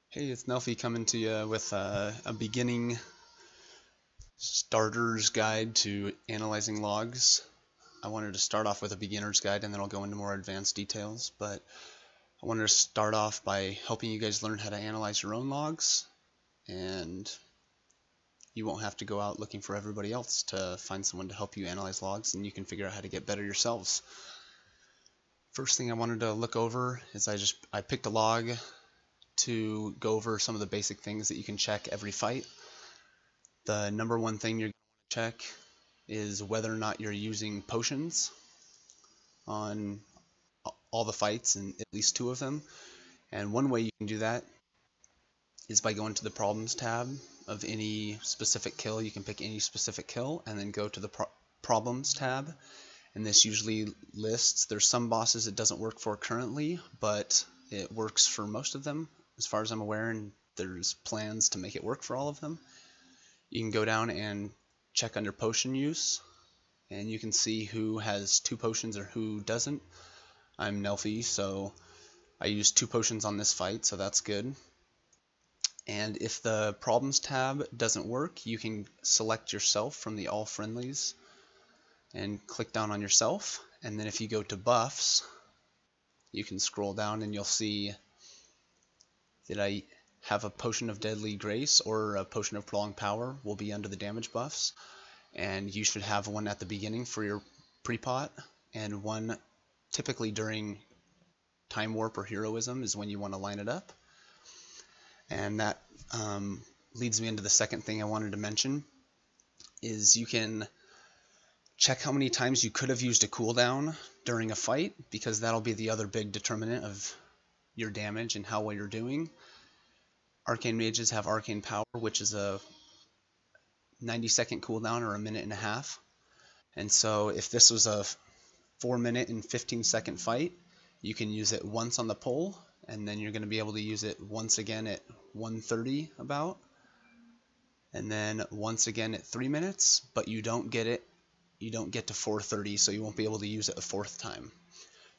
Hey, it's Nelfie coming to you with a beginning starter's guide to analyzing logs. I wanted to start off with a beginner's guide and then I'll go into more advanced details, but I wanted to start off by helping you guys learn how to analyze your own logs, and you won't have to go out looking for everybody else to find someone to help you analyze logs, and you can figure out how to get better yourselves. First thing I wanted to look over is I picked a log to go over some of the basic things that you can check every fight. The number one thing you're going to want to check is whether or not you're using potions on all the fights, and at least 2 of them. And one way you can do that is by going to the problems tab of any specific kill. You can pick any specific kill and then go to the problems tab, and this usually lists, there's some bosses it doesn't work for currently, but it works for most of them as far as I'm aware, and there's plans to make it work for all of them. You can go down and check under potion use, and you can see who has 2 potions or who doesn't. I'm Nelfie, so I used 2 potions on this fight, so that's good. And if the problems tab doesn't work, you can select yourself from the all friendlies and click down on yourself, and then if you go to buffs, you can scroll down and you'll see that I have a potion of deadly grace or a potion of prolonged power will be under the damage buffs, and you should have one at the beginning for your pre-pot, and one typically during time warp or heroism is when you want to line it up. And that leads me into the second thing I wanted to mention, is you can check how many times you could have used a cooldown during a fight, because that'll be the other big determinant of your damage and how well you're doing. Arcane Mages have Arcane Power, which is a 90-second cooldown or a minute and a half. And so if this was a 4-minute and 15-second fight, you can use it once on the pull, and then you're going to be able to use it once again at 1:30 about, and then once again at 3 minutes, but you don't get to 4:30, so you won't be able to use it a 4th time.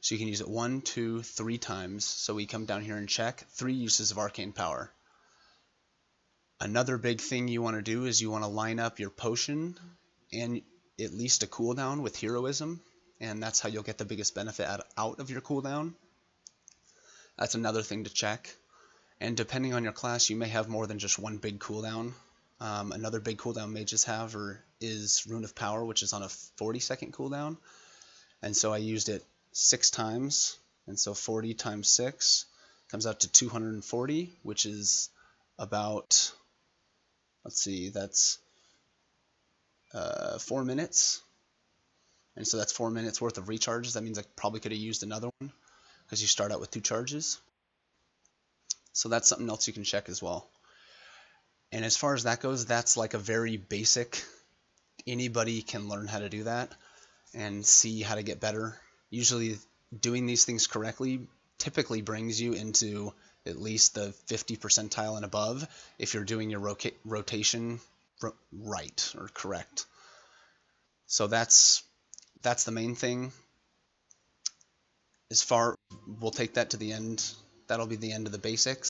So you can use it 1, 2, 3 times. So we come down here and check 3 uses of Arcane Power. Another big thing you want to do is you want to line up your potion and at least a cooldown with heroism, and that's how you'll get the biggest benefit out of your cooldown. That's another thing to check. And depending on your class, you may have more than just one big cooldown. Another big cooldown mages have is Rune of Power, which is on a 40-second cooldown. And so I used it 6 times, and so 40 times 6 comes out to 240, which is about, let's see, that's 4 minutes. And so that's 4 minutes worth of recharges. That means I probably could have used another one, because you start out with 2 charges. So that's something else you can check as well. And as far as that goes, that's like a very basic, anybody can learn how to do that and see how to get better. Usually doing these things correctly typically brings you into at least the 50 percentile and above if you're doing your rotation right or correct. So that's the main thing. We'll take that to the end. That'll be the end of the basics.